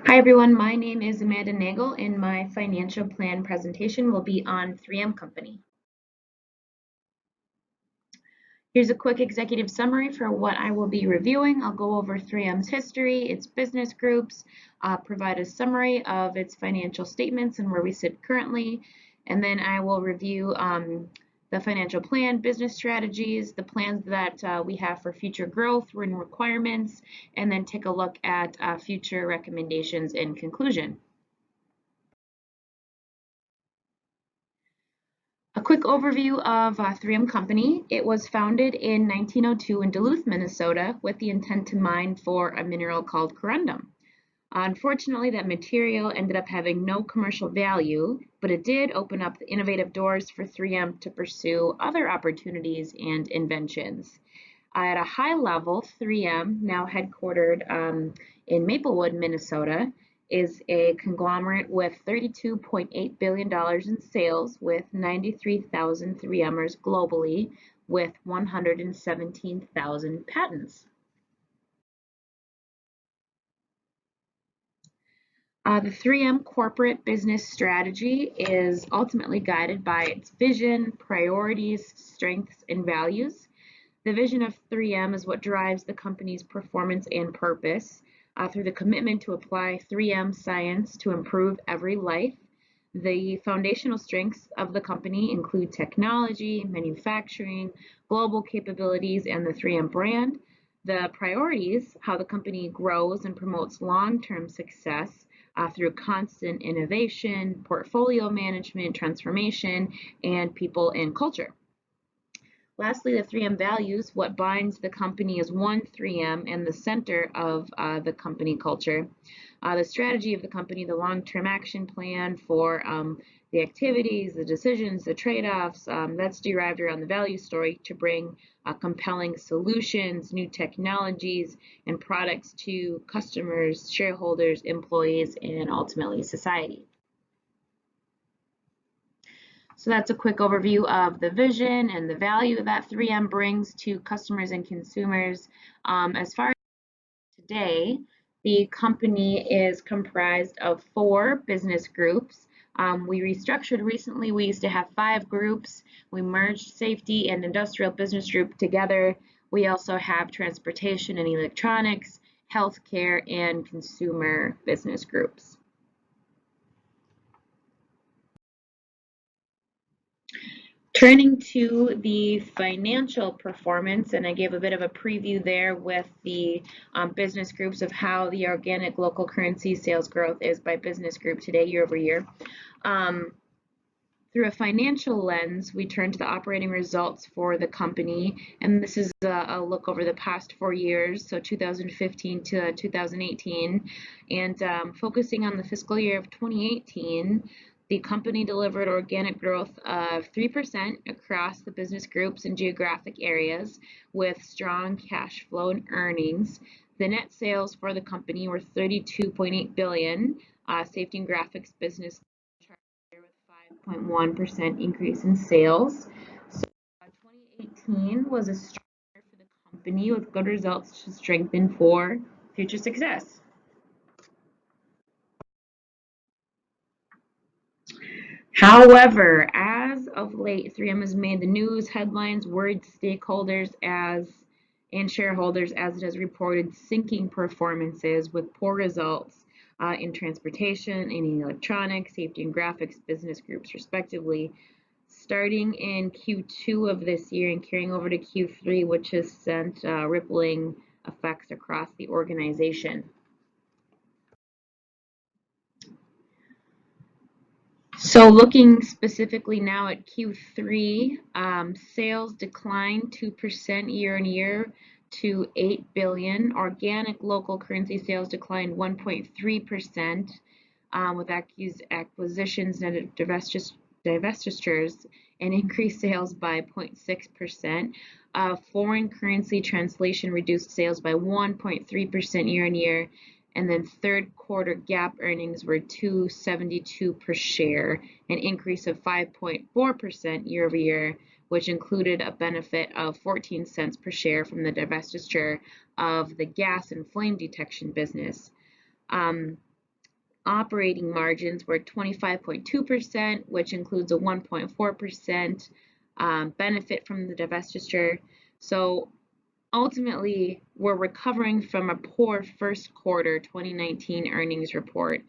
Hi everyone, my name is Amanda Nagel and my financial plan presentation will be on 3M Company. Here's a quick executive summary for what I will be reviewing. I'll go over 3M's history, its business groups, provide a summary of its financial statements and where we sit currently, and then I will review the financial plan, business strategies, the plans that we have for future growth, written requirements, and then take a look at future recommendations in conclusion. A quick overview of 3M Company. It was founded in 1902 in Duluth, Minnesota, with the intent to mine for a mineral called corundum. Unfortunately, that material ended up having no commercial value, but it did open up the innovative doors for 3M to pursue other opportunities and inventions. At a high level, 3M, now headquartered in Maplewood, Minnesota, is a conglomerate with $32.8 billion in sales with 93,000 3Mers globally with 117,000 patents. The 3M corporate business strategy is ultimately guided by its vision, priorities, strengths, and values. The vision of 3M is what drives the company's performance and purpose through the commitment to apply 3M science to improve every life. The foundational strengths of the company include technology, manufacturing, global capabilities, and the 3M brand. The priorities, how the company grows and promotes long-term success through constant innovation, portfolio management, transformation, and people and culture. Lastly, the 3M values, what binds the company is one 3M and the center of the company culture. The strategy of the company, the long-term action plan for the activities, the decisions, the trade-offs, that's derived around the value story to bring compelling solutions, new technologies, and products to customers, shareholders, employees, and ultimately society. So that's a quick overview of the vision and the value that 3M brings to customers and consumers. As far as today, the company is comprised of 4 business groups. We restructured recently. We used to have 5 groups. We merged safety and industrial business group together. We also have transportation and electronics, healthcare, and consumer business groups. Turning to the financial performance, and I gave a bit of a preview there with the business groups of how the organic local currency sales growth is by business group today, year over year. Through a financial lens, we turn to the operating results for the company, and this is a look over the past 4 years, so 2015 to 2018, and focusing on the fiscal year of 2018. The company delivered organic growth of 3% across the business groups and geographic areas with strong cash flow and earnings. The net sales for the company were $32.8 billion. Safety and graphics business with 5.1% increase in sales. So 2018 was a strong year for the company with good results to strengthen for future success. However, as of late, 3M has made the news, headlines, worried stakeholders and shareholders as it has reported sinking performances with poor results in transportation, in electronics, safety and graphics business groups, respectively, starting in Q2 of this year and carrying over to Q3, which has sent rippling effects across the organization. So looking specifically now at Q3, sales declined 2% year on year to $8 billion. Organic local currency sales declined 1.3% with acquisitions and divestitures and increased sales by 0.6%. Foreign currency translation reduced sales by 1.3% year on year. And then third quarter GAAP earnings were $2.72 per share, an increase of 5.4% year over year, which included a benefit of 14 cents per share from the divestiture of the gas and flame detection business. Operating margins were 25.2%, which includes a 1.4% benefit from the divestiture. So ultimately, we're recovering from a poor first quarter 2019 earnings report.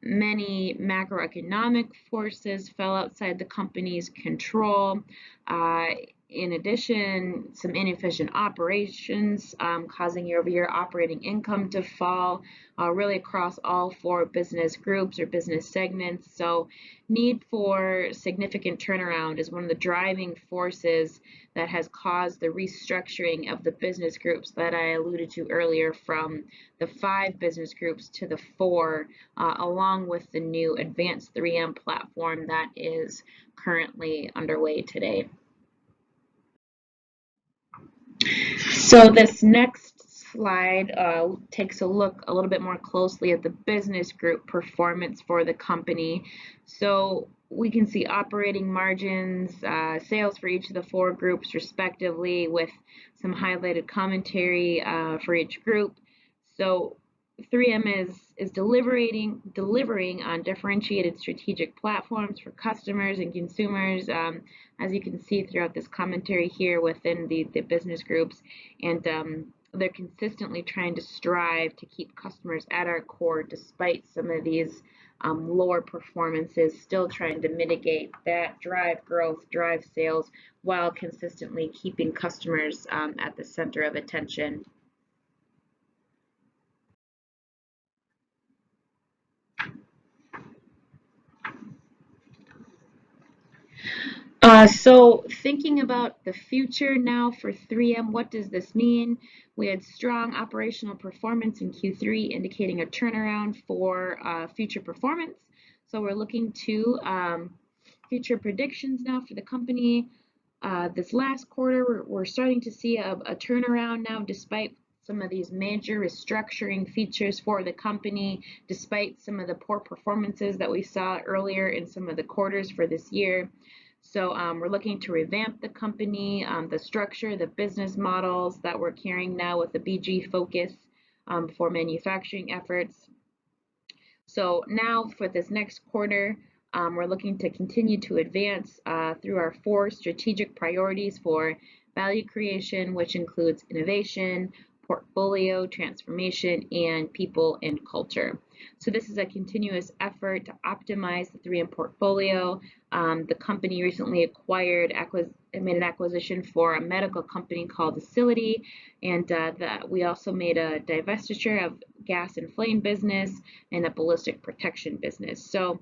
Many macroeconomic forces fell outside the company's control. Uh, in addition, some inefficient operations causing year-over-year operating income to fall really across all four business groups or business segments. So need for significant turnaround is one of the driving forces that has caused the restructuring of the business groups that I alluded to earlier from the 5 business groups to the 4, along with the new advanced 3M platform that is currently underway today. So this next slide takes a look a little bit more closely at the business group performance for the company. So we can see operating margins, sales for each of the 4 groups respectively, with some highlighted commentary for each group. So 3M is delivering on differentiated strategic platforms for customers and consumers, as you can see throughout this commentary here within the business groups. And they're consistently trying to strive to keep customers at our core despite some of these lower performances, still trying to mitigate that, drive growth, drive sales, while consistently keeping customers at the center of attention. So thinking about the future now for 3M, what does this mean? We had strong operational performance in Q3, indicating a turnaround for future performance. So we're looking to future predictions now for the company. This last quarter, we're starting to see a turnaround now, despite some of these major restructuring features for the company, despite some of the poor performances that we saw earlier in some of the quarters for this year. So we're looking to revamp the company, the structure, the business models that we're carrying now with the BG focus for manufacturing efforts. So now for this next quarter, we're looking to continue to advance through our 4 strategic priorities for value creation, which includes innovation, portfolio transformation, and people and culture. So this is a continuous effort to optimize the 3M portfolio. The company recently made an acquisition for a medical company called Acelity, and we also made a divestiture of gas and flame business and a ballistic protection business. So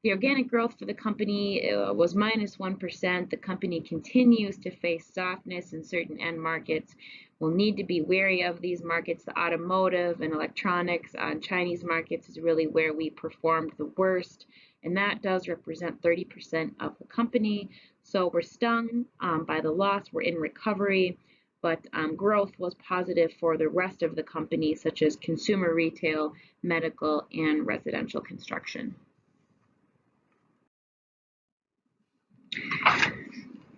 the organic growth for the company was -1%. The company continues to face softness in certain end markets. We'll need to be wary of these markets. The automotive and electronics on Chinese markets is really where we performed the worst, and that does represent 30% of the company. So we're stung by the loss. We're in recovery, but growth was positive for the rest of the company, such as consumer retail, medical, and residential construction.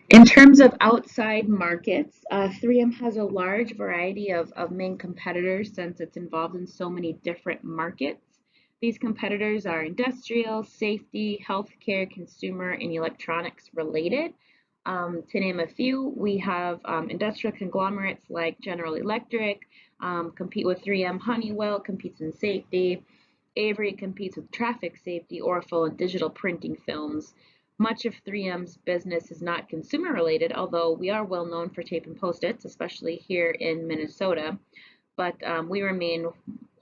In terms of outside markets, 3M has a large variety of main competitors since it's involved in so many different markets. These competitors are industrial, safety, healthcare, consumer, and electronics related. To name a few, we have industrial conglomerates like General Electric, compete with 3M. Honeywell competes in safety. Avery competes with traffic safety, Orful, and digital printing films. Much of 3M's business is not consumer related, although we are well known for tape and post-its, especially here in Minnesota. But we remain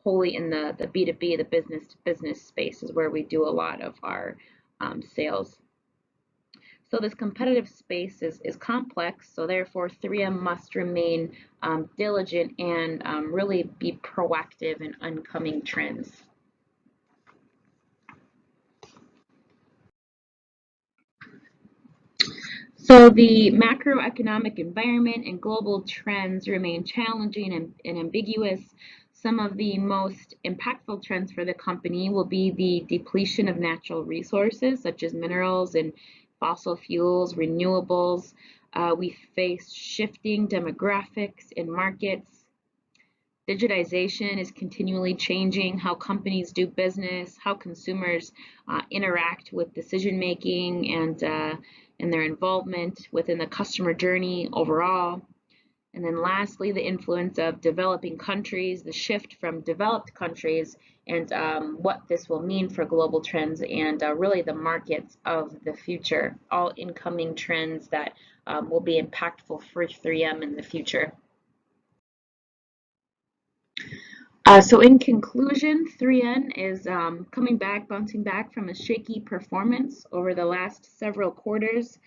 wholly in the B2B, the business-to-business space is where we do a lot of our sales. So this competitive space is complex, so therefore 3M must remain diligent and really be proactive in oncoming trends. So the macroeconomic environment and global trends remain challenging and ambiguous. Some of the most impactful trends for the company will be the depletion of natural resources, such as minerals and fossil fuels, renewables. We face shifting demographics in markets. Digitization is continually changing how companies do business, how consumers interact with decision making and their involvement within the customer journey overall. And then lastly, the influence of developing countries, the shift from developed countries, and what this will mean for global trends and really the markets of the future, all incoming trends that will be impactful for 3M in the future. So in conclusion, 3M is bouncing back from a shaky performance over the last several quarters.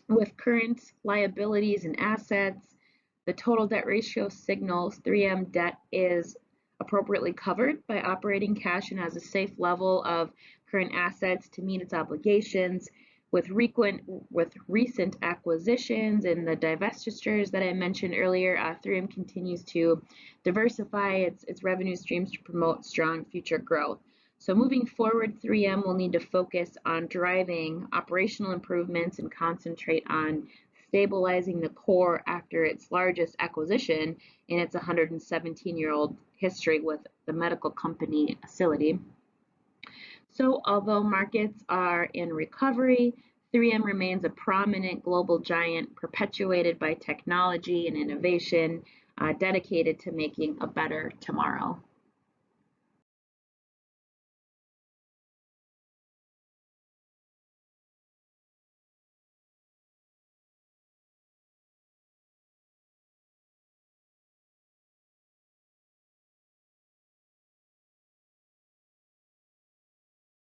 With current liabilities and assets, the total debt ratio signals 3M debt is appropriately covered by operating cash and has a safe level of current assets to meet its obligations. With recent acquisitions and the divestitures that I mentioned earlier, 3M continues to diversify its revenue streams to promote strong future growth. So moving forward, 3M will need to focus on driving operational improvements and concentrate on stabilizing the core after its largest acquisition in its 117-year-old history with the medical company Acelity. So although markets are in recovery, 3M remains a prominent global giant perpetuated by technology and innovation, dedicated to making a better tomorrow.